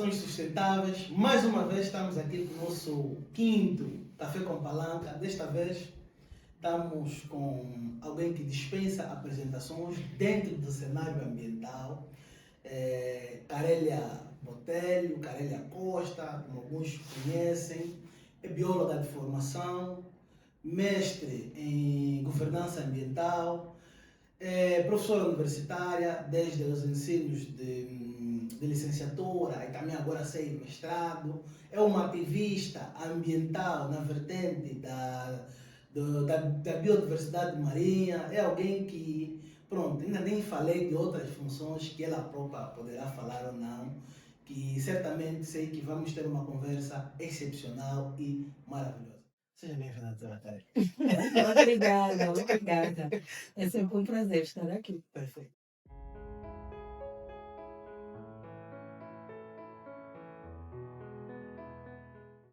Ações Sustentáveis. Mais uma vez estamos aqui com o nosso quinto Café com Palanca. Desta vez estamos com alguém que dispensa apresentações dentro do cenário ambiental. Carélia Botelho, Carélia Costa, como alguns conhecem, é bióloga de formação, mestre em governança ambiental, professora universitária desde os ensinos de licenciatura e também agora sei mestrado, é uma ativista ambiental na vertente da biodiversidade marinha, é alguém que, pronto, ainda nem falei de outras funções que ela própria poderá falar ou não, que certamente sei que vamos ter uma conversa excepcional e maravilhosa. Seja bem-vinda, doutora Carélia. Obrigada. É sempre um prazer estar aqui. Perfeito.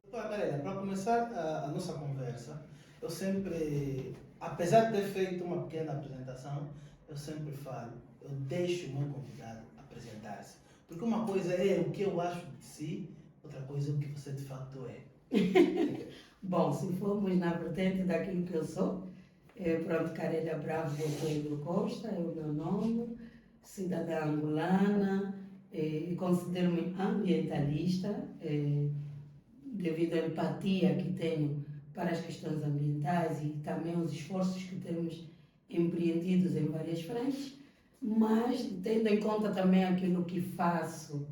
Doutora Carélia, para começar a nossa conversa, eu sempre, apesar de ter feito uma pequena apresentação, eu sempre falo, eu deixo o meu convidado apresentar-se. Porque uma coisa é o que eu acho de si, outra coisa é o que você de facto é. Bom, se formos na vertente daquilo que eu sou, pronto, Carélia Bravo Botelho Costa é o meu nome, cidadã angolana, considero-me ambientalista, devido à empatia que tenho para as questões ambientais e também os esforços que temos empreendidos em várias frentes, mas tendo em conta também aquilo que faço,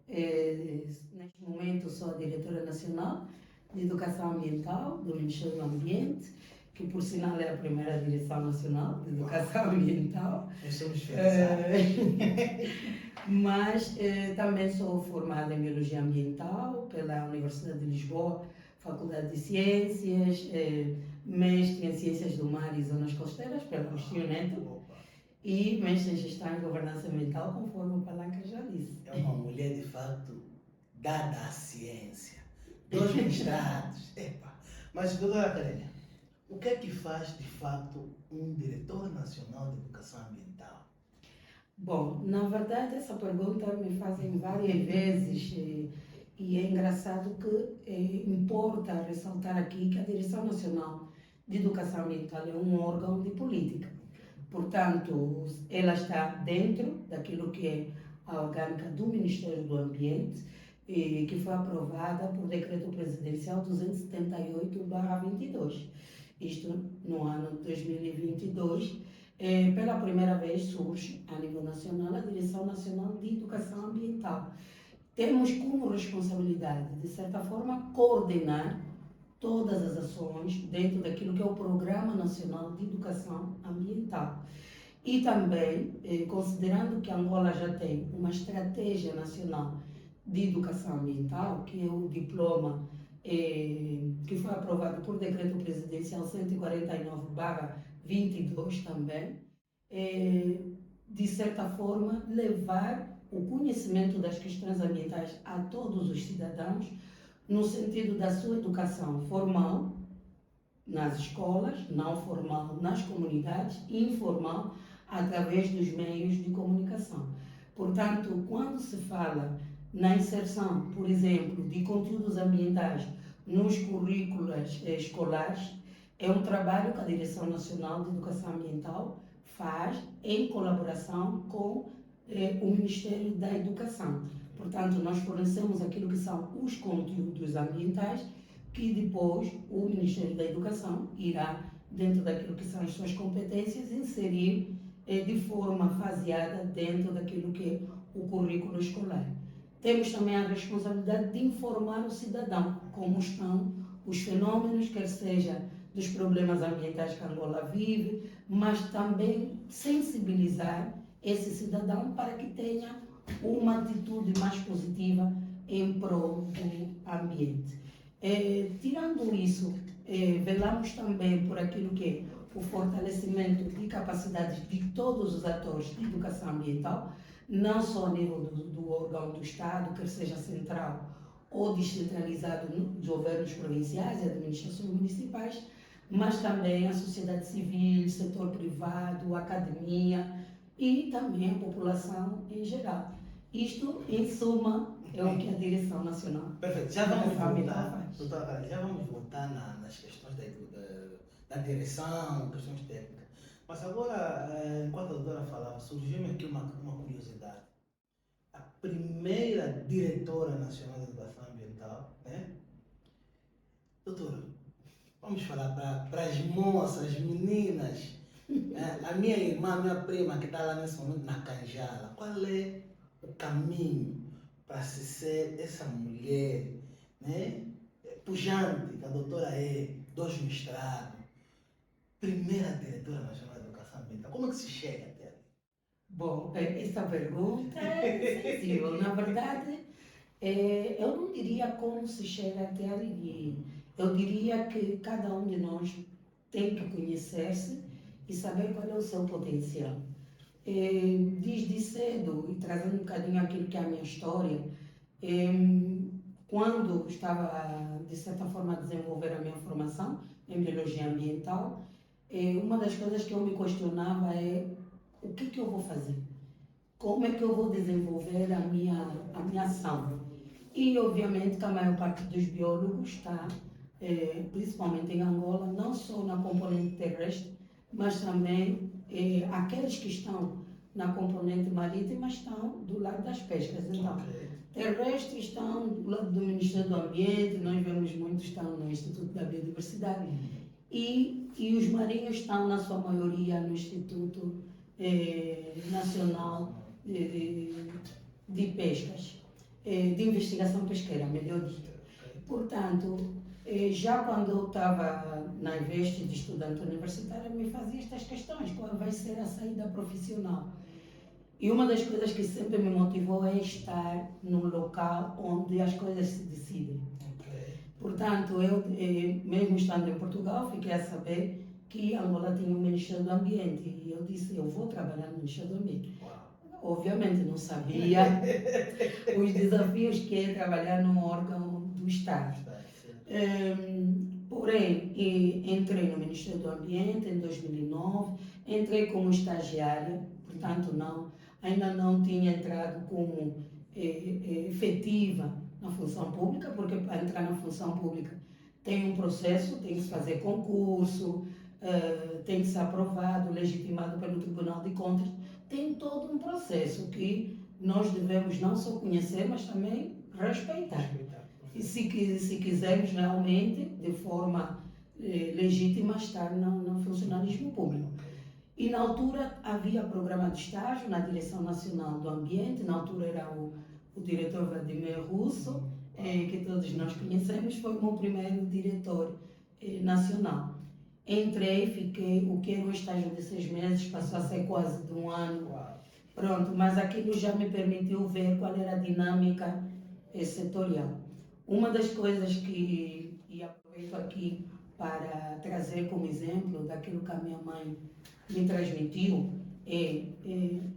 neste momento sou a diretora nacional de Educação Ambiental do Ministério do Ambiente, que por sinal é a primeira Direção Nacional de Educação Ambiental. Nós somos felizes. Mas também sou formada em Biologia Ambiental pela Universidade de Lisboa, Faculdade de Ciências, mestre em Ciências do Mar e Zonas Costeiras pela Agostinho Neto e mestre em Gestão e Governança Ambiental, conforme o Palanca já disse. É uma mulher, de facto, dada à ciência. 2 mestrados. Epa. Mas, doutora Carélia, o que é que faz, de facto, um diretor nacional de educação ambiental? Bom, na verdade, essa pergunta me fazem várias vezes e é engraçado que importa ressaltar aqui que a Direção Nacional de Educação Ambiental é um órgão de política. Portanto, ela está dentro daquilo que é a orgânica do Ministério do Ambiente, que foi aprovada por Decreto Presidencial 278/22. Isto no ano de 2022. Pela primeira vez surge, a nível nacional, a Direção Nacional de Educação Ambiental. Temos como responsabilidade, de certa forma, coordenar todas as ações dentro daquilo que é o Programa Nacional de Educação Ambiental. E também, considerando que Angola já tem uma estratégia nacional de educação ambiental, que é o diploma que foi aprovado por Decreto Presidencial 149/22 também, de certa forma, levar o conhecimento das questões ambientais a todos os cidadãos, no sentido da sua educação formal, nas escolas, não formal nas comunidades, e informal através dos meios de comunicação. Portanto, quando se fala na inserção, por exemplo, de conteúdos ambientais nos currículos escolares, é um trabalho que a Direção Nacional de Educação Ambiental faz em colaboração com o Ministério da Educação. Portanto, nós fornecemos aquilo que são os conteúdos ambientais que depois o Ministério da Educação irá, dentro daquilo que são as suas competências, inserir de forma faseada dentro daquilo que é o currículo escolar. Temos também a responsabilidade de informar o cidadão como estão os fenômenos, quer seja dos problemas ambientais que Angola vive, mas também sensibilizar esse cidadão para que tenha uma atitude mais positiva em prol do ambiente. Tirando isso, velamos também por aquilo que é o fortalecimento de capacidades de todos os atores de educação ambiental, não só a nível do órgão do Estado, quer seja central ou descentralizado dos governos provinciais e administrações municipais, mas também a sociedade civil, setor privado, a academia e também a população em geral. Isto, em suma, É o que a direção nacional Perfeito, já vamos ambiental voltar, faz. doutora Carla, já vamos voltar nas questões da direção, questões técnicas. Mas agora, enquanto a doutora falava, surgiu-me aqui uma curiosidade. A primeira diretora nacional de educação ambiental, né? Doutora, vamos falar para as moças, meninas, né? A minha irmã, a minha prima que está lá nesse momento na Canjala, qual é o caminho para se ser essa mulher, né? Pujante, que a doutora é, 2 mestrados, primeira diretora nacional de educação ambiental? Como é que se chega até ali? Bom, essa pergunta é sensível. Na verdade, eu não diria como se chega até ali. Eu diria que cada um de nós tem que conhecer-se e saber qual é o seu potencial. Desde cedo, e trazendo um bocadinho aquilo que é a minha história, quando estava, de certa forma, a desenvolver a minha formação em biologia ambiental, uma das coisas que eu me questionava é o que eu vou fazer? Como é que eu vou desenvolver a minha ação? E, obviamente, que a maior parte dos biólogos está, principalmente em Angola, não só na componente terrestre, mas também aqueles que estão na componente marítima estão do lado das pescas. Então, terrestres estão do lado do Ministério do Ambiente, nós vemos muitos estão no Instituto da Biodiversidade, e os marinhos estão, na sua maioria, no Instituto Nacional de Pescas, de Investigação Pesqueira, melhor dito. Portanto, já quando eu estava na veste de estudante universitário, me fazia estas questões: qual vai ser a saída profissional? E uma das coisas que sempre me motivou é estar num local onde as coisas se decidem. Portanto, eu, mesmo estando em Portugal, fiquei a saber que Angola tinha um Ministério do Ambiente. E eu disse, eu vou trabalhar no Ministério do Ambiente. Obviamente não sabia os desafios que é trabalhar num órgão do Estado. Porém, entrei no Ministério do Ambiente em 2009, entrei como estagiária, portanto ainda não tinha entrado como efetiva na função pública, porque para entrar na função pública tem um processo, tem que se fazer concurso, tem que ser aprovado, legitimado pelo Tribunal de Contas, tem todo um processo que nós devemos não só conhecer, mas também respeitar. E se quisermos realmente, de forma legítima, estar no funcionalismo público. E na altura havia programa de estágio na Direção Nacional do Ambiente, na altura era o diretor Vladimir Russo, que todos nós conhecemos, foi o meu primeiro diretor nacional. Entrei, fiquei, o que era um estágio de 6 meses, passou a ser quase de 1 ano. Pronto, mas aquilo já me permitiu ver qual era a dinâmica setorial. Uma das coisas que, e aproveito aqui para trazer como exemplo daquilo que a minha mãe me transmitiu,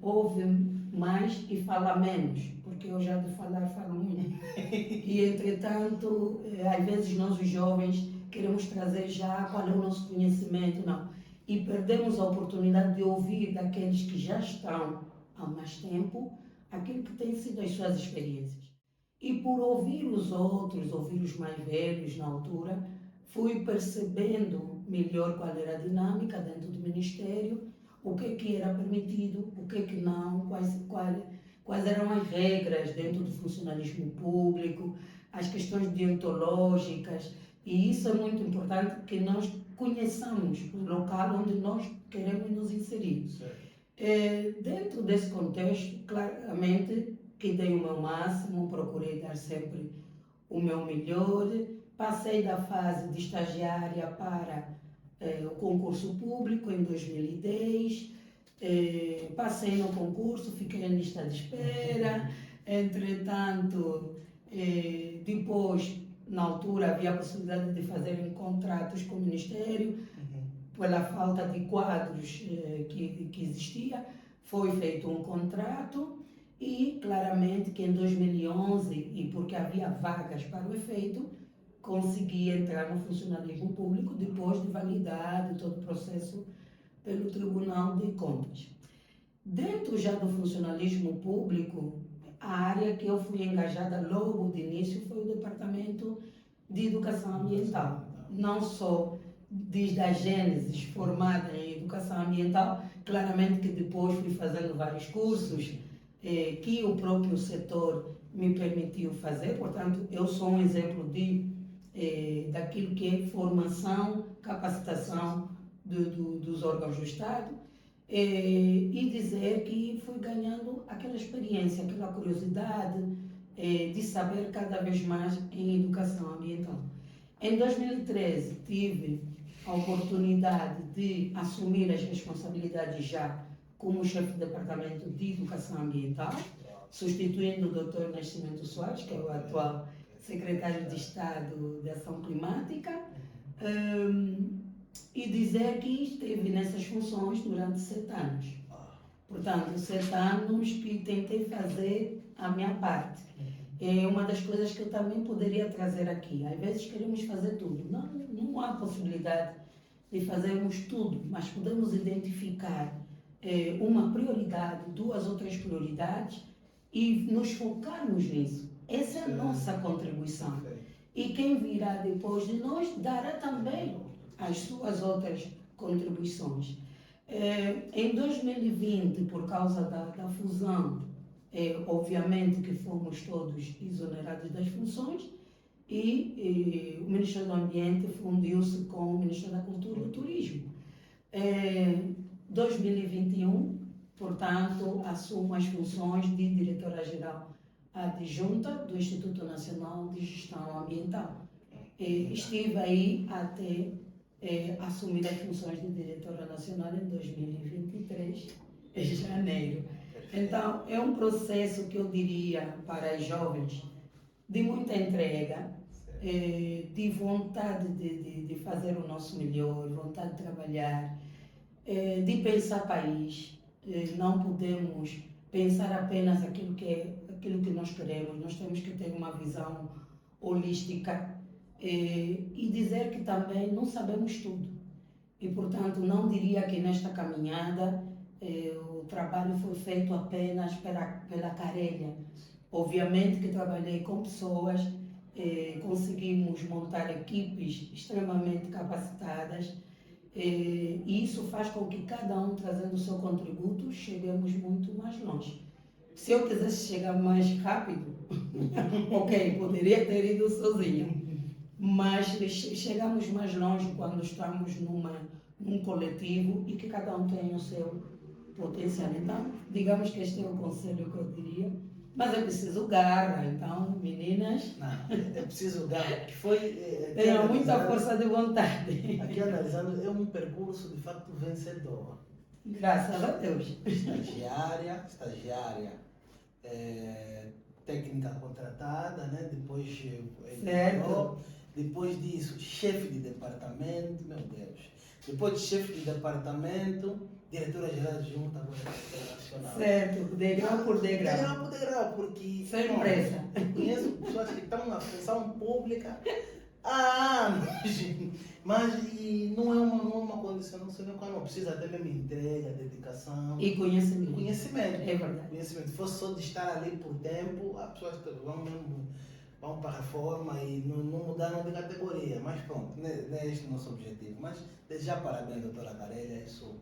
ouve mais e fala menos, porque eu já de falar falo muito. E, entretanto, às vezes nós os jovens queremos trazer já qual é o nosso conhecimento, não. E perdemos a oportunidade de ouvir daqueles que já estão há mais tempo aquilo que têm sido as suas experiências. E por ouvir os outros, ouvir os mais velhos na altura, fui percebendo melhor qual era a dinâmica dentro do Ministério, o que era permitido, o que não, quais eram as regras dentro do funcionalismo público, as questões deontológicas, e isso é muito importante que nós conheçamos o local onde nós queremos nos inserir. Dentro desse contexto, claramente, que dei o meu máximo, procurei dar sempre o meu melhor, passei da fase de estagiária para o concurso público em 2010, passei no concurso, fiquei em lista de espera, entretanto, depois, na altura, havia a possibilidade de fazerem contratos com o Ministério, pela falta de quadros que existia, foi feito um contrato e, claramente, que em 2011, e porque havia vagas para o efeito, consegui entrar no funcionalismo público depois de validado todo o processo pelo Tribunal de Contas. Dentro já do funcionalismo público, a área que eu fui engajada logo de início foi o Departamento de Educação Ambiental. Não só desde a gênese formada em Educação Ambiental, claramente que depois fui fazendo vários cursos que o próprio setor me permitiu fazer, portanto, eu sou um exemplo daquilo que é formação, capacitação dos órgãos do Estado, e dizer que fui ganhando aquela experiência, aquela curiosidade de saber cada vez mais em educação ambiental. Em 2013 tive a oportunidade de assumir as responsabilidades já como chefe do Departamento de Educação Ambiental, substituindo o Dr. Nascimento Soares, que é o atual secretário de Estado de Ação Climática, e dizer que esteve nessas funções durante 7 anos. Portanto, 7 anos que tentei fazer a minha parte. É uma das coisas que eu também poderia trazer aqui. Às vezes queremos fazer tudo. Não há possibilidade de fazermos tudo, mas podemos identificar uma prioridade, 2 ou 3 prioridades e nos focarmos nisso. Essa é a nossa contribuição. E quem virá depois de nós dará também as suas outras contribuições. Em 2020, por causa da fusão, obviamente que fomos todos exonerados das funções e o Ministério do Ambiente fundiu-se com o Ministério da Cultura e do Turismo. 2021, portanto, assumo as funções de diretora-geral adjunta do Instituto Nacional de Gestão Ambiental. Estive aí até assumir as funções de diretora nacional em 2023, em janeiro. Então, é um processo que eu diria para as jovens de muita entrega, de vontade de fazer o nosso melhor, vontade de trabalhar, de pensar país. Não podemos pensar apenas aquilo que nós queremos, nós temos que ter uma visão holística e dizer que também não sabemos tudo. E, portanto, não diria que nesta caminhada o trabalho foi feito apenas pela carelha. Obviamente que trabalhei com pessoas, conseguimos montar equipes extremamente capacitadas, e isso faz com que cada um, trazendo o seu contributo, cheguemos muito mais longe. Se eu quisesse chegar mais rápido, ok, poderia ter ido sozinho, mas chegamos mais longe quando estamos num coletivo e que cada um tem o seu potencial. Então, digamos que este é o conselho que eu diria. Mas é preciso garra, então, meninas. Não, é preciso garra, que foi. Tenham muita força de vontade. Aqui analisando, é um percurso de facto vencedor. Graças a Deus. Estagiária, técnica contratada, né? Depois Certo. Depois disso, chefe de departamento, meu Deus. Depois de chefe de departamento, diretora-geral adjunta, agora diretora nacional. Certo, degrau por degrau. Degrau por degrau, porque... Sem pressa. Conheço pessoas que estão na função pública há anos, mas não é uma condição, não precisa ter mesmo entrega, dedicação. E conhecimento. Conhecimento. É verdade. Conhecimento. Se fosse só de estar ali por tempo, as pessoas vão para a reforma e não mudaram de categoria. Mas pronto, não é este o nosso objetivo. Mas desde já parabéns, doutora Carelha, isso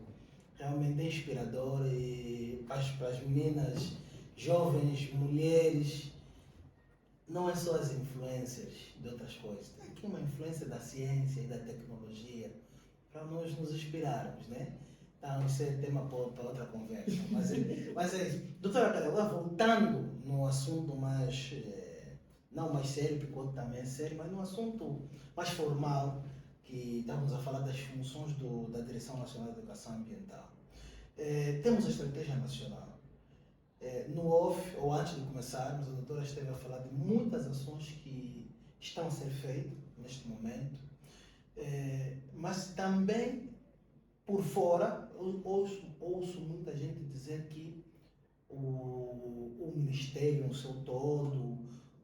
realmente é inspirador e para as meninas, jovens, mulheres, não é só as influências de outras coisas. Tem aqui uma influência da ciência e da tecnologia para nós nos inspirarmos, né? Então, isso é tema para outra conversa. Mas é isso. Doutora Carelha, agora voltando no assunto mais... não mais sério, porque o outro também é sério, mas num assunto mais formal, que estamos a falar das funções da Direção Nacional de Educação Ambiental. Temos a Estratégia Nacional. No off, ou antes de começarmos, a doutora esteve a falar de muitas ações que estão a ser feitas neste momento, mas também, por fora, ouço muita gente dizer que o Ministério no seu todo,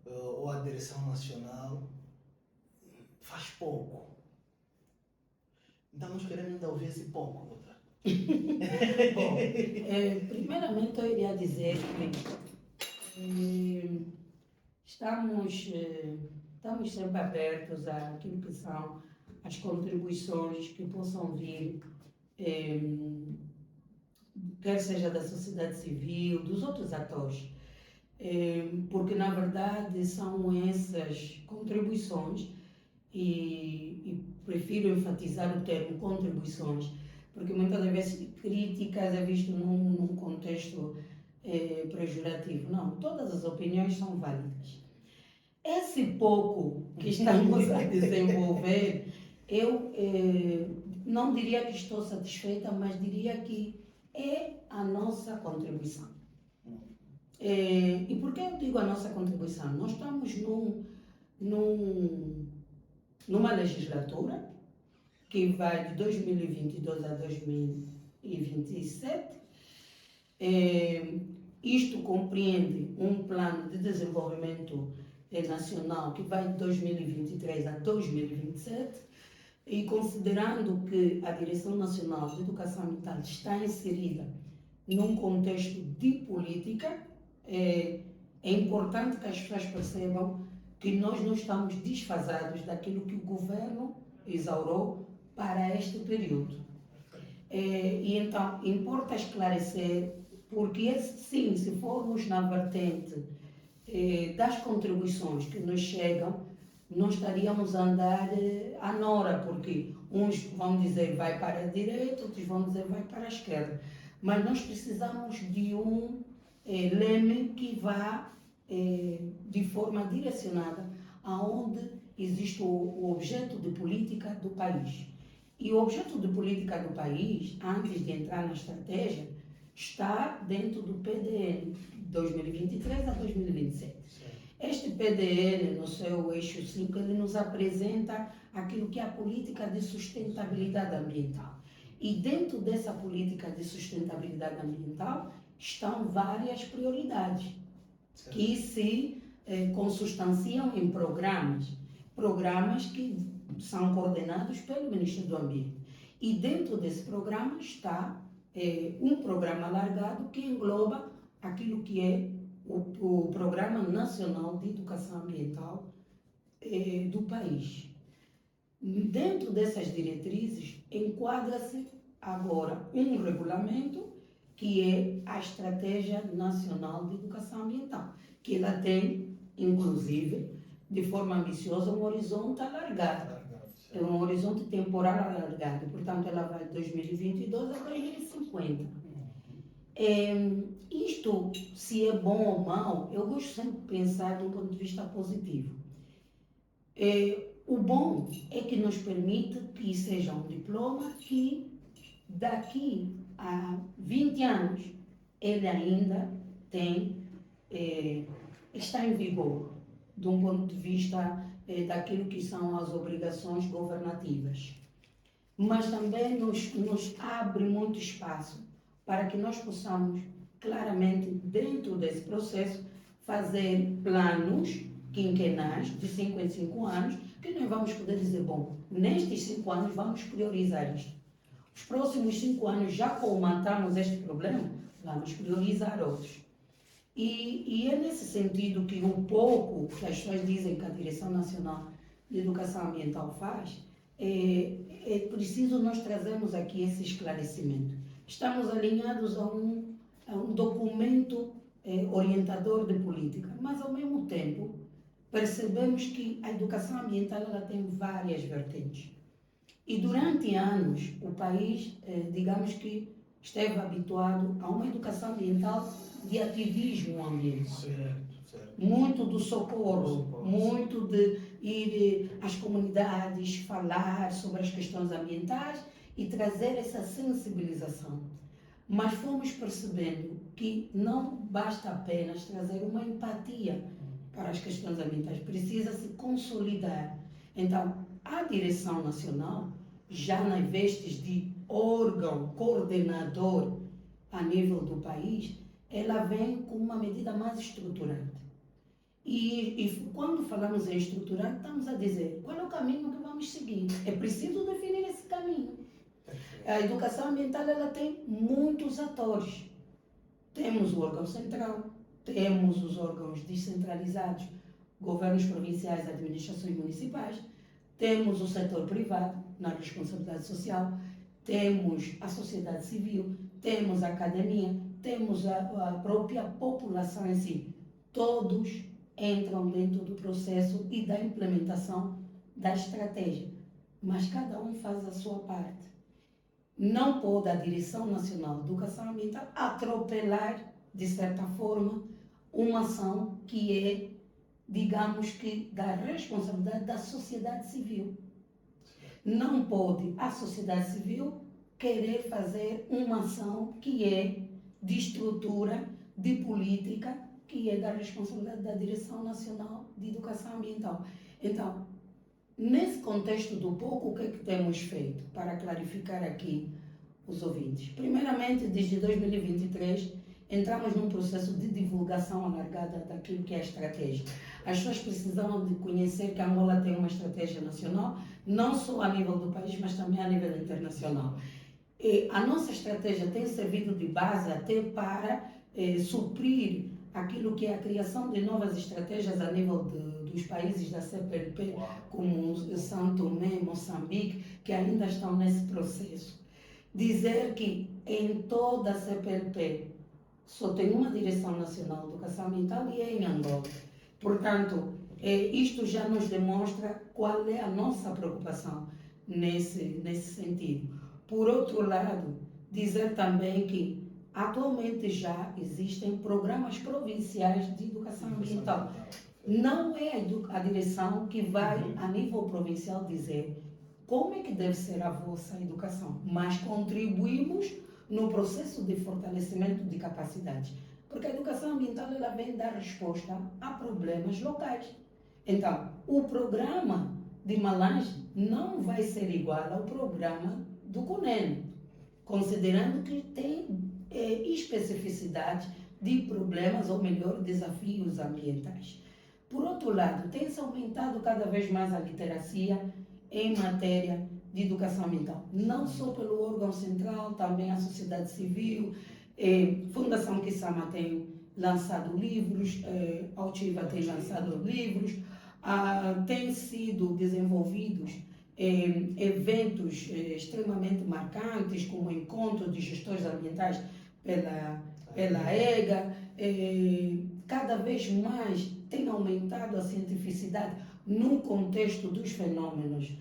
ou a direção nacional faz pouco. Então nós queremos ainda ouvir esse pouco, doutora. Bom, primeiramente eu iria dizer que Estamos sempre abertos àquilo que são as contribuições que possam vir, quer seja da sociedade civil, dos outros atores, porque na verdade são essas contribuições, e prefiro enfatizar o termo contribuições, porque muitas das vezes críticas é visto num contexto pejorativo. Não, todas as opiniões são válidas. Esse pouco que estamos a desenvolver, eu não diria que estou satisfeita, mas diria que é a nossa contribuição. E por que eu digo a nossa contribuição? Nós estamos numa legislatura que vai de 2022 a 2027. Isto compreende um plano de desenvolvimento nacional que vai de 2023 a 2027, e considerando que a Direção Nacional de Educação Ambiental está inserida num contexto de política, é importante que as pessoas percebam que nós não estamos desfasados daquilo que o governo exaurou para este período. E então, importa esclarecer, porque sim, se formos na vertente das contribuições que nos chegam, nós estaríamos a andar à nora, porque uns vão dizer vai para a direita, outros vão dizer vai para a esquerda. Mas nós precisamos de um leme que vá de forma direcionada aonde existe o objeto de política do país. E o objeto de política do país, antes de entrar na estratégia, está dentro do PDN 2023 a 2027. Este PDN, no seu eixo 5, ele nos apresenta aquilo que é a política de sustentabilidade ambiental. E dentro dessa política de sustentabilidade ambiental estão várias prioridades que se consubstanciam em programas que são coordenados pelo Ministério do Ambiente. E dentro desse programa está um programa alargado que engloba aquilo que é o Programa Nacional de Educação Ambiental do país. Dentro dessas diretrizes, enquadra-se agora um regulamento que é a Estratégia Nacional de Educação Ambiental, que ela tem, inclusive, de forma ambiciosa, um horizonte alargado. É um horizonte temporal alargado, portanto, ela vai de 2022 a 2050. Isto, se é bom ou mau, eu gosto sempre de pensar de um ponto de vista positivo. O bom é que nos permite que seja um diploma que, daqui a 20 anos, ele ainda está em vigor, de um ponto de vista daquilo que são as obrigações governativas. Mas também nos abre muito espaço para que nós possamos, claramente, dentro desse processo, fazer planos quinquenais de 5 em 5 anos, que nós vamos poder dizer, bom, nestes 5 anos vamos priorizar isto. Os próximos 5 anos, já colmatamos este problema, vamos priorizar outros. E é nesse sentido que um pouco que as pessoas dizem que a Direção Nacional de Educação Ambiental faz, é preciso nós trazermos aqui esse esclarecimento. Estamos alinhados a um documento orientador de política, mas ao mesmo tempo percebemos que a educação ambiental ela tem várias vertentes. E durante anos o país, digamos que esteve habituado a uma educação ambiental de ativismo ambiental. Certo. Muito do socorro, muito de ir às comunidades, falar sobre as questões ambientais e trazer essa sensibilização. Mas fomos percebendo que não basta apenas trazer uma empatia para as questões ambientais, precisa se consolidar. Então, a Direção Nacional, já nas vestes de órgão coordenador a nível do país, ela vem com uma medida mais estruturante. E quando falamos em estruturante, estamos a dizer qual é o caminho que vamos seguir. É preciso definir esse caminho. A educação ambiental ela tem muitos atores. Temos o órgão central, temos os órgãos descentralizados, governos provinciais, administrações municipais, temos o setor privado na responsabilidade social, temos a sociedade civil, temos a academia, temos a própria população em si. Todos entram dentro do processo e da implementação da estratégia, mas cada um faz a sua parte. Não pode a Direção Nacional de Educação Ambiental atropelar, de certa forma, uma ação que é, digamos que, da responsabilidade da sociedade civil. Não pode a sociedade civil querer fazer uma ação que é de estrutura, de política, que é da responsabilidade da Direção Nacional de Educação Ambiental. Então, nesse contexto do pouco, o que é que temos feito para clarificar aqui os ouvintes? Primeiramente, desde 2023, entramos num processo de divulgação alargada daquilo que é a estratégia. As pessoas precisam de conhecer que a Angola tem uma estratégia nacional, não só a nível do país, mas também a nível internacional. E a nossa estratégia tem servido de base até para suprir aquilo que é a criação de novas estratégias a nível dos países da CPLP, como São Tomé, Moçambique, que ainda estão nesse processo. Dizer que em toda a CPLP só tem uma Direção Nacional de Educação Ambiental e é em Angola. Portanto, isto já nos demonstra qual é a nossa preocupação nesse sentido. Por outro lado, dizer também que atualmente já existem programas provinciais de educação ambiental. Não é a direção que vai, a nível provincial, dizer como é que deve ser a vossa educação, mas contribuímos no processo de fortalecimento de capacidades. Porque a educação ambiental ela vem dar resposta a problemas locais. Então, o programa de Malange não vai ser igual ao programa do CUNEN, considerando que tem especificidades de problemas, ou melhor, desafios ambientais. Por outro lado, tem-se aumentado cada vez mais a literacia em matéria de educação ambiental, não só pelo órgão central, também a sociedade civil, Fundação Kisama tem lançado livros, a Altiva tem lançado livros, têm sido desenvolvidos eventos extremamente marcantes, como o Encontro de Gestores Ambientais pela EGA, cada vez mais tem aumentado a cientificidade no contexto dos fenômenos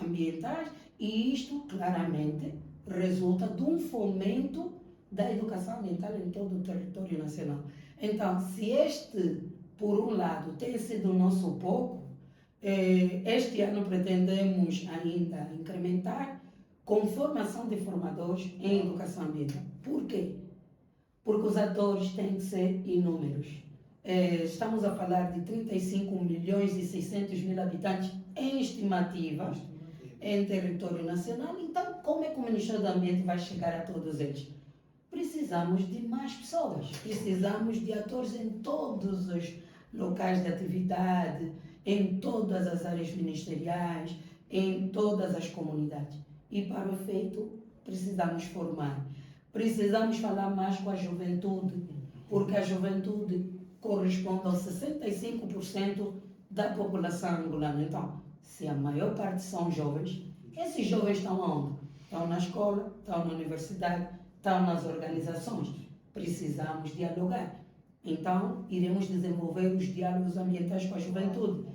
ambientais e isto claramente resulta de um fomento da educação ambiental em todo o território nacional. Então, se este, por um lado, tem sido o nosso pouco, este ano pretendemos ainda incrementar com formação de formadores em educação ambiental. Por quê? Porque os atores têm que ser inúmeros. Estamos a falar de 35 milhões e 600 mil habitantes em estimativa em território nacional. Então, como é que o Ministério do Ambiente vai chegar a todos eles? Precisamos de mais pessoas, precisamos de atores em todos os locais de atividade, em todas as áreas ministeriais, em todas as comunidades. E para o efeito, precisamos formar. Precisamos falar mais com a juventude, porque a juventude corresponde a 65% da população angolana. Então, se a maior parte são jovens, esses jovens estão onde? Estão na escola, estão na universidade, estão nas organizações. Precisamos dialogar. Então, iremos desenvolver os diálogos ambientais com a juventude.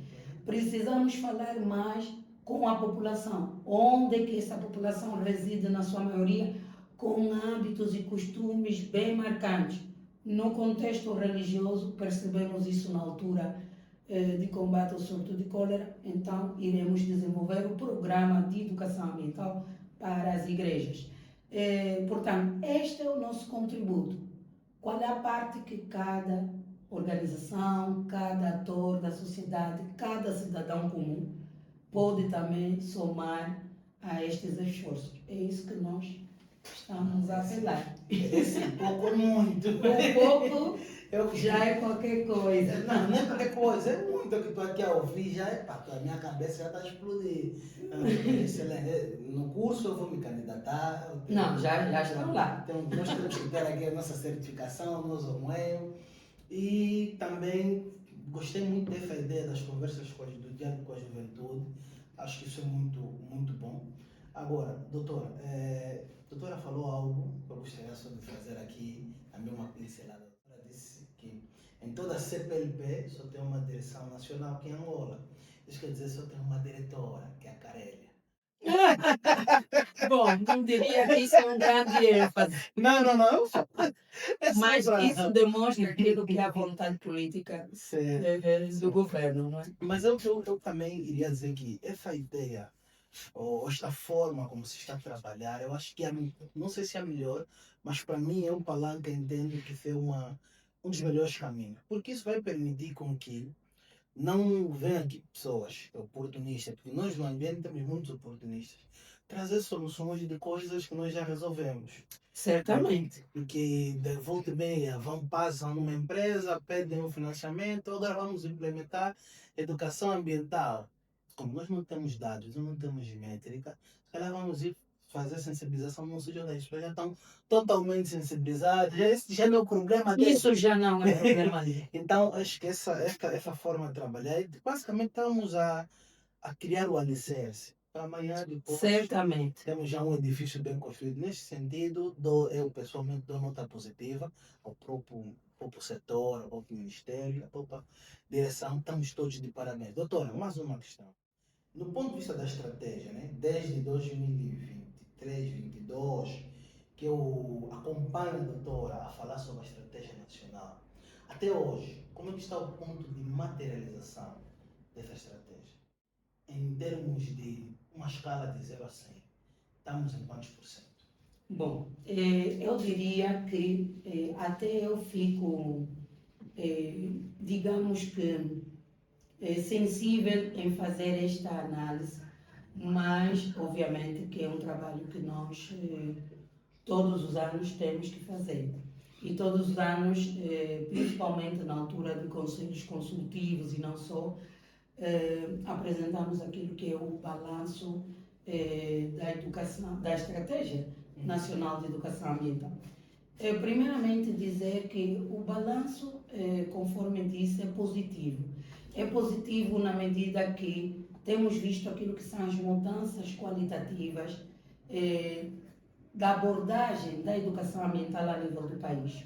Precisamos falar mais com a população. Onde é que essa população reside, na sua maioria, com hábitos e costumes bem marcantes. No contexto religioso, percebemos isso na altura de combate ao surto de cólera, então iremos desenvolver o programa de educação ambiental para as igrejas. Portanto, este é o nosso contributo. Qual é a parte que cada organização, cada ator da sociedade, cada cidadão comum pode também somar a estes esforços? É isso que nós estamos a apelar. Esse pouco muito. Um pouco já é qualquer coisa. Não é qualquer coisa, é muito que estou aqui a ouvir, já é pá, a minha cabeça já está a explodir. Excelente. No curso eu vou me candidatar. Não, já estão lá. Nós temos que ter aqui a nossa certificação, nós OMUEO. E também gostei muito dessa ideia das conversas do diálogo com a juventude. Acho que isso é muito, muito bom. Agora, doutora, a doutora falou algo que eu gostaria só de fazer aqui, também uma pincelada. A doutora disse que em toda a CPLP só tem uma direção nacional, que é Angola. Isso quer dizer só tem uma diretora, que é a Carélia. Bom, não diria que isso é um grande ênfase, Não. É só mas pra- isso demonstra aquilo que é a vontade política Certo. do governo, não é? Mas eu também iria dizer que essa ideia, ou esta forma como se está a trabalhar, eu acho que não sei se é a melhor, mas para mim é um palanque, entendo que é um dos melhores caminhos. Porque isso vai permitir com que não venham aqui pessoas oportunistas, porque nós no ambiente temos muitos oportunistas, trazer soluções de coisas que nós já resolvemos. Certamente. Porque de volta e meia passam numa empresa, pedem um financiamento, agora vamos implementar educação ambiental. Como nós não temos dados, não temos métrica, se calhar vamos ir fazer sensibilização num sítio onde as pessoas já estão totalmente sensibilizadas, esse já não é o problema deles. Isso já não é problema ali. Então, acho que essa forma de trabalhar, basicamente estamos a criar o alicerce. Para amanhã, depois, Certamente. temos já um edifício bem construído. Neste sentido, eu pessoalmente dou nota positiva ao próprio setor, ao próprio ministério, à própria direção. Estamos todos de parabéns. Doutora, mais uma questão. No ponto de vista da estratégia, né, desde 2023, 2022, que eu acompanho a doutora a falar sobre a estratégia nacional, até hoje, como é que está o ponto de materialização dessa estratégia? Em termos de uma escala de 0 a 100, estamos em quantos por cento? Bom, eu diria que até eu fico, digamos que, sensível em fazer esta análise, mas obviamente que é um trabalho que nós todos os anos temos que fazer. E todos os anos, principalmente na altura de conselhos consultivos e não só, apresentamos aquilo que é o balanço da educação, da Estratégia Nacional de Educação Ambiental. Primeiramente dizer que o balanço, conforme disse, é positivo. É positivo na medida que temos visto aquilo que são as mudanças qualitativas da abordagem da educação ambiental a nível do país.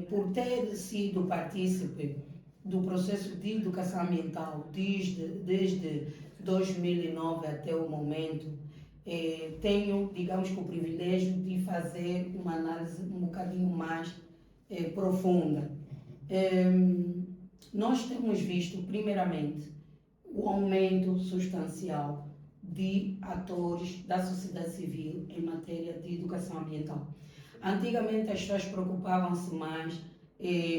Por ter sido partícipe do processo de educação ambiental desde 2009 até o momento, tenho, digamos que, o privilégio de fazer uma análise um bocadinho mais profunda. Nós temos visto, primeiramente, o aumento substancial de atores da sociedade civil em matéria de educação ambiental. Antigamente as pessoas preocupavam-se mais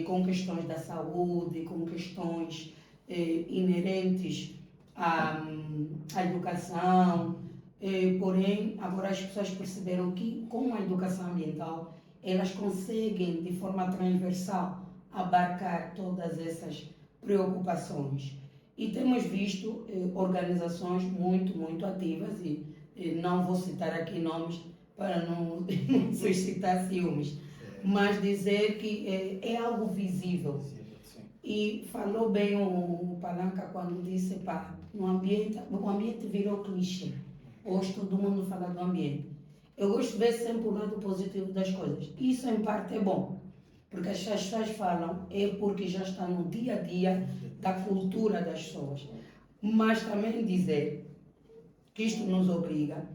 com questões da saúde, com questões inerentes à educação, porém agora as pessoas perceberam que com a educação ambiental elas conseguem de forma transversal abarcar todas essas preocupações. E temos visto organizações muito ativas, e não vou citar aqui nomes para não suscitar ciúmes, mas dizer que é algo visível. E falou bem o Palanca quando disse, o ambiente virou clichê. Hoje todo mundo fala do ambiente. Eu gosto de ver sempre o lado positivo das coisas. Isso em parte é bom, porque as pessoas falam é porque já está no dia a dia da cultura das pessoas. Mas também dizer que isto nos obriga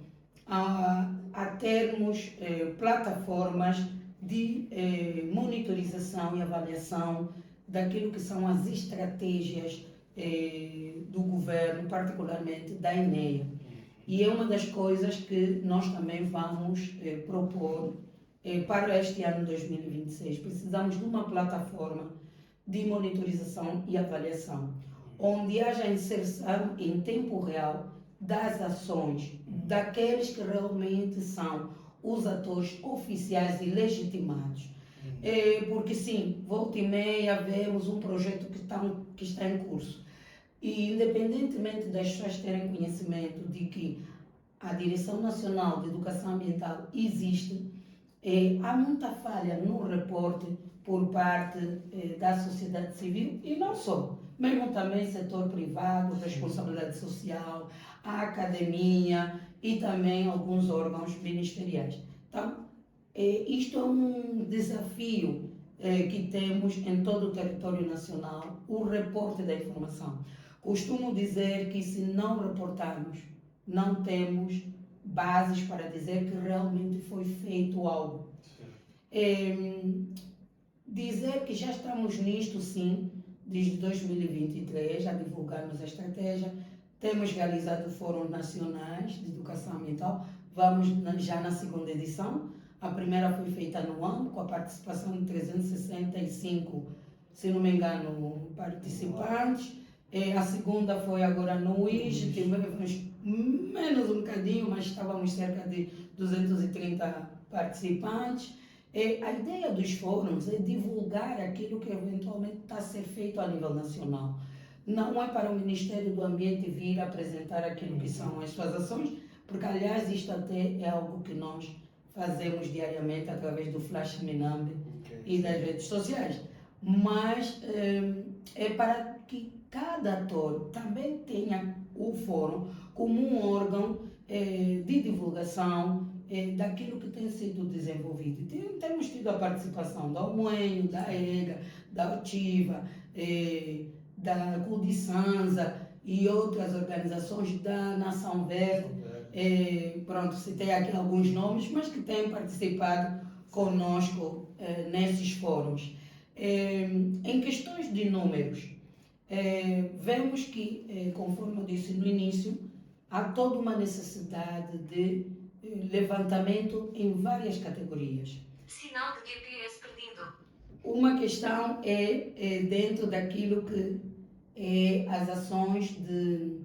a termos plataformas de monitorização e avaliação daquilo que são as estratégias do governo, particularmente da INEA. E é uma das coisas que nós também vamos propor para este ano 2026. Precisamos de uma plataforma de monitorização e avaliação, onde haja inserção em tempo real das ações daqueles que realmente são os atores oficiais e legitimados. Porque sim, volta e meia vemos um projeto que está em curso. E independentemente das pessoas terem conhecimento de que a Direção Nacional de Educação Ambiental existe, há muita falha no reporte por parte da sociedade civil e não só, mesmo também setor privado, responsabilidade social, a academia e também alguns órgãos ministeriais. Então, isto é um desafio que temos em todo o território nacional, o reporte da informação. Costumo dizer que se não reportarmos, não temos bases para dizer que realmente foi feito algo. Dizer que já estamos nisto, sim, desde 2023, já divulgamos a estratégia, temos realizado fóruns nacionais de educação ambiental, vamos já na segunda edição. A primeira foi feita no ano, com a participação de 365, se não me engano, participantes. A segunda foi agora no UIS, tivemos menos um bocadinho, mas estávamos cerca de 230 participantes. A ideia dos fóruns é divulgar aquilo que eventualmente está a ser feito a nível nacional. Não é para o Ministério do Ambiente vir apresentar aquilo que são as suas ações, porque, aliás, isto até é algo que nós fazemos diariamente através do Flash Minambi e das redes sociais. Mas é para que cada ator também tenha o fórum como um órgão de divulgação daquilo que tem sido desenvolvido. Temos tido a participação da UENO, da EGA, da Ativa, da Cudisanza e outras organizações da Nação Verde. Pronto, citei aqui alguns nomes, mas que têm participado conosco nesses fóruns. Em questões de números, vemos que, conforme eu disse no início, há toda uma necessidade de levantamento em várias categorias. Sinal de GPS perdido. Uma questão é dentro daquilo que é as ações de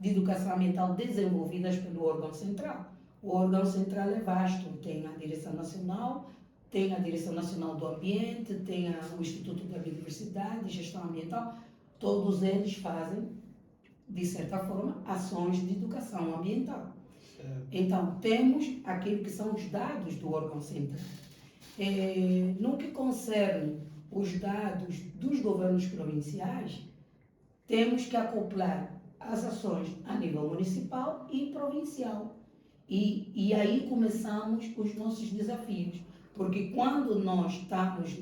educação ambiental desenvolvidas pelo órgão central. O órgão central é vasto, tem a Direção Nacional, tem a Direção Nacional do Ambiente, tem o Instituto da Biodiversidade e Gestão Ambiental. Todos eles fazem, de certa forma, ações de educação ambiental. Então, temos aquilo que são os dados do órgão central. No que concerne os dados dos governos provinciais, temos que acoplar as ações a nível municipal e provincial. E aí começamos os nossos desafios, porque quando nós estamos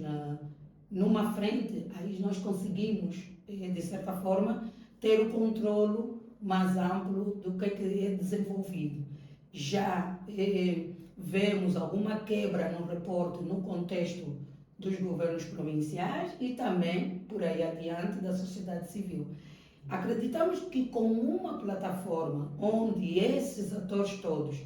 numa frente, aí nós conseguimos, de certa forma, ter o controlo mais amplo do que é desenvolvido. Já vemos alguma quebra no reporte no contexto dos governos provinciais e também, por aí adiante, da sociedade civil. Acreditamos que com uma plataforma onde esses atores todos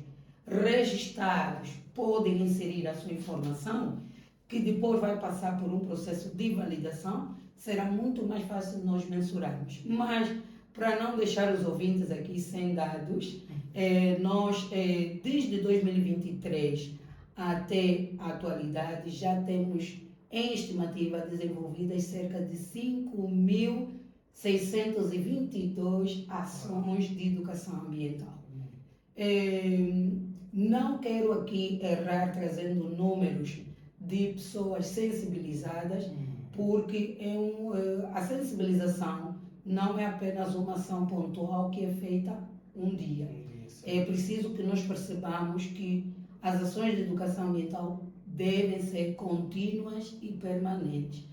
registrados podem inserir a sua informação, que depois vai passar por um processo de validação, será muito mais fácil nós mensurarmos. Mas, para não deixar os ouvintes aqui sem dados, nós, desde 2023 até a atualidade, já temos em estimativa desenvolvidas cerca de 5.622 ações de educação ambiental. Não quero aqui errar trazendo números de pessoas sensibilizadas, porque a sensibilização não é apenas uma ação pontual que é feita um dia. É preciso que nós percebamos que as ações de educação ambiental devem ser contínuas e permanentes,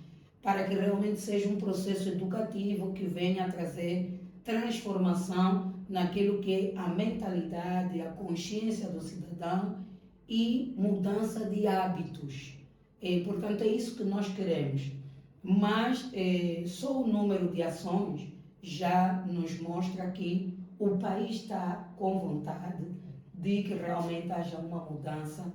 para que realmente seja um processo educativo que venha a trazer transformação naquilo que é a mentalidade, a consciência do cidadão e mudança de hábitos. Portanto, é isso que nós queremos. Mas só o número de ações já nos mostra que o país está com vontade de que realmente haja uma mudança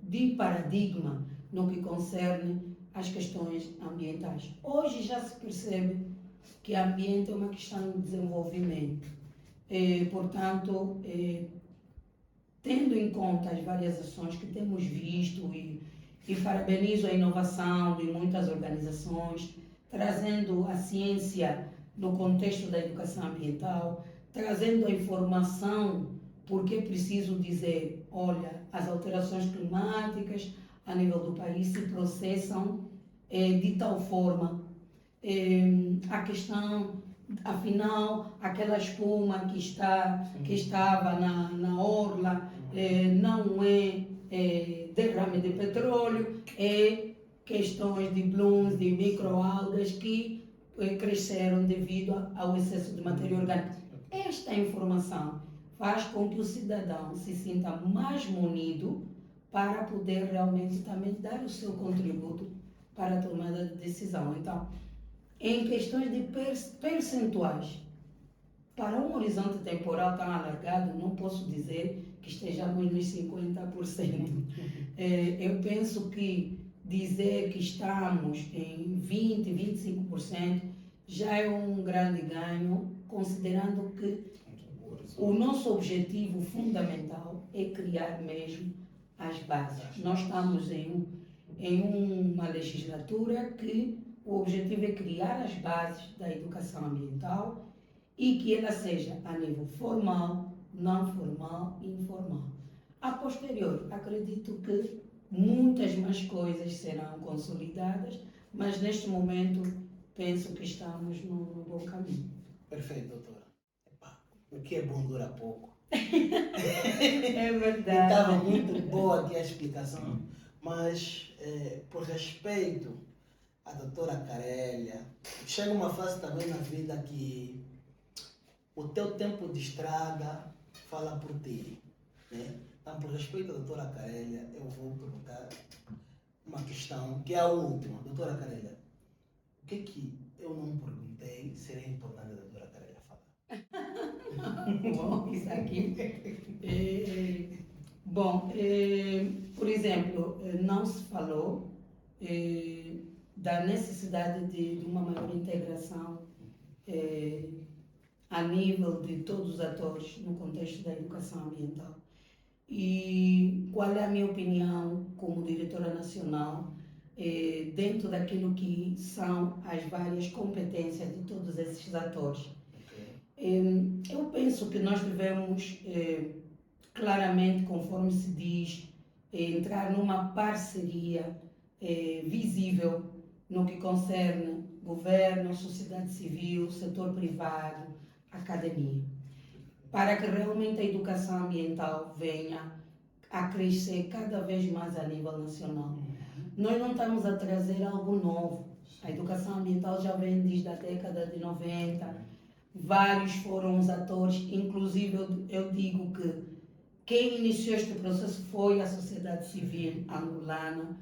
de paradigma no que concerne às questões ambientais. Hoje já se percebe que ambiente é uma questão de desenvolvimento. Portanto, tendo em conta as várias ações que temos visto e parabenizo a inovação de muitas organizações, trazendo a ciência no contexto da educação ambiental, trazendo a informação, porque é preciso dizer, olha, as alterações climáticas, a nível do país se processam de tal forma a questão, afinal, aquela espuma que estava na orla não é derrame de petróleo, é questões de blooms, de microalgas que cresceram devido ao excesso de matéria orgânica. Esta informação faz com que o cidadão se sinta mais munido para poder realmente também dar o seu contributo para a tomada de decisão. Então, em questões de percentuais, para um horizonte temporal tão alargado, não posso dizer que estejamos nos 50%. Eu penso que dizer que estamos em 20%, 25% já é um grande ganho, considerando que o nosso objetivo fundamental é criar mesmo as bases. Nós estamos em uma legislatura que o objetivo é criar as bases da educação ambiental e que ela seja a nível formal, não formal e informal. A posterior, acredito que muitas mais coisas serão consolidadas, mas neste momento penso que estamos no bom caminho. Perfeito, doutora. Epá, o que é bom dura pouco. É verdade. Estava muito boa aqui a explicação, mas por respeito à doutora Carélia, chega uma fase também na vida que o teu tempo de estrada fala por ti, né? Então, por respeito à doutora Carélia, eu vou perguntar uma questão que é a última. Doutora Carélia, o que eu não perguntei seria importante a doutora Carélia falar? Bom, isso aqui. Por exemplo, não se falou da necessidade de uma maior integração a nível de todos os atores no contexto da educação ambiental. E qual é a minha opinião como diretora nacional dentro daquilo que são as várias competências de todos esses atores? Eu penso que nós devemos, claramente, conforme se diz, entrar numa parceria visível no que concerne governo, sociedade civil, setor privado, academia, para que realmente a educação ambiental venha a crescer cada vez mais a nível nacional. Nós não estamos a trazer algo novo. A educação ambiental já vem desde a década de 90. Vários foram os atores, inclusive eu digo que quem iniciou este processo foi a sociedade civil angolana,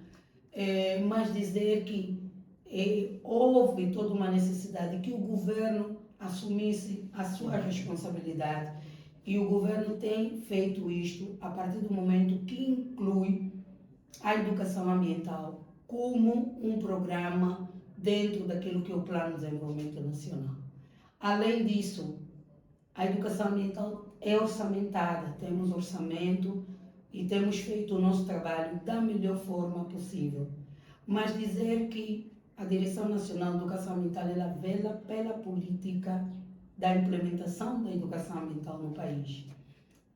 mas dizer que houve toda uma necessidade que o governo assumisse a sua responsabilidade, e o governo tem feito isto a partir do momento que inclui a educação ambiental como um programa dentro daquilo que é o Plano de Desenvolvimento Nacional. Além disso, a educação ambiental é orçamentada, temos orçamento e temos feito o nosso trabalho da melhor forma possível. Mas dizer que a Direção Nacional de Educação Ambiental ela vela pela política da implementação da educação ambiental no país.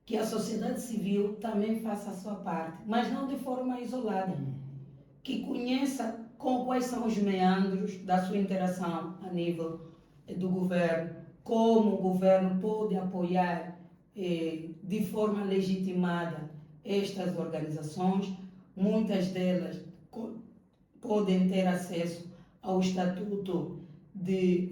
Que a sociedade civil também faça a sua parte, mas não de forma isolada. Que conheça quais são os meandros da sua interação a nível do governo, como o governo pode apoiar de forma legitimada estas organizações. Muitas delas podem ter acesso ao estatuto de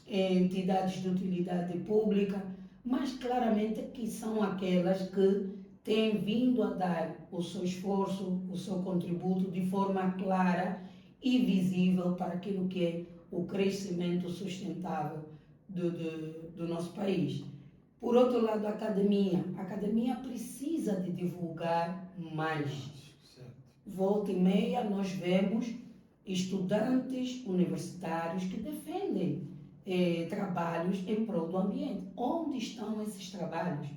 entidades de utilidade pública, mas claramente que são aquelas que têm vindo a dar o seu esforço, o seu contributo de forma clara e visível para aquilo que é o crescimento sustentável do nosso país. Por outro lado, a academia precisa de divulgar mais. Volta e meia nós vemos estudantes universitários que defendem trabalhos em prol do ambiente. Onde estão esses trabalhos?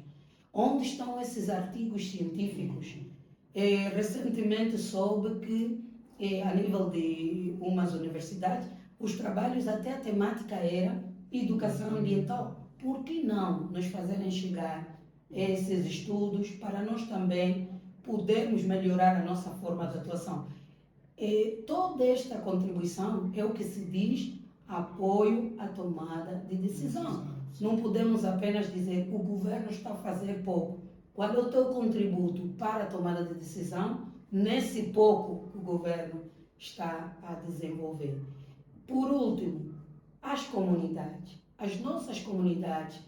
Onde estão esses artigos científicos? Recentemente soube que, a nível de umas universidades, os trabalhos, até a temática era educação ambiental. Por que não nos fazerem chegar esses estudos para nós também podermos melhorar a nossa forma de atuação. Toda esta contribuição é o que se diz apoio à tomada de decisão. Não podemos apenas dizer o governo está a fazer pouco. Qual é o teu contributo para a tomada de decisão nesse pouco que o governo está a desenvolver? Por último, as comunidades. As nossas comunidades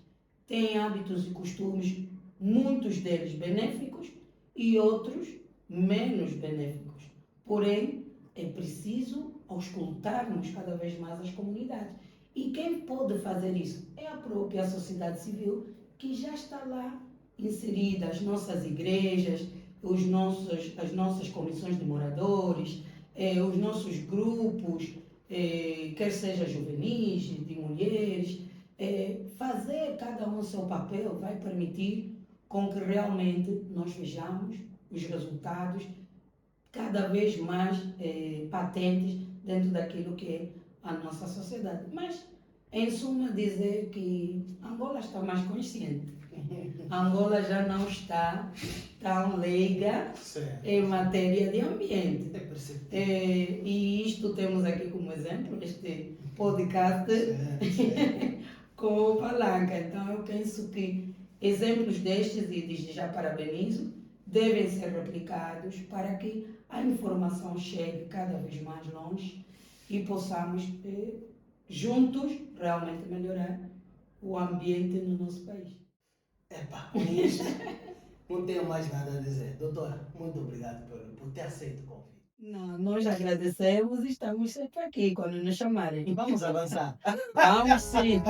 têm hábitos e costumes, muitos deles benéficos e outros menos benéficos. Porém, é preciso auscultarmos cada vez mais as comunidades. E quem pode fazer isso é a própria sociedade civil, que já está lá inserida, as nossas igrejas, as nossas comissões de moradores, os nossos grupos, quer seja juvenis, de mulheres. Fazer cada um o seu papel vai permitir com que realmente nós vejamos os resultados cada vez mais patentes dentro daquilo que é a nossa sociedade. Mas, em suma, dizer que Angola está mais consciente. Angola já não está tão leiga em matéria de ambiente. E isto temos aqui como exemplo, este podcast com o Palanca. Então, eu penso que exemplos destes, e desde já parabenizo, devem ser replicados para que a informação chegue cada vez mais longe e possamos, juntos, realmente melhorar o ambiente no nosso país. Com isso, não tenho mais nada a dizer. Doutora, muito obrigado por ter aceito o convite. Não, nós agradecemos e estamos sempre aqui quando nos chamarem. Vamos avançar. Vamos sim.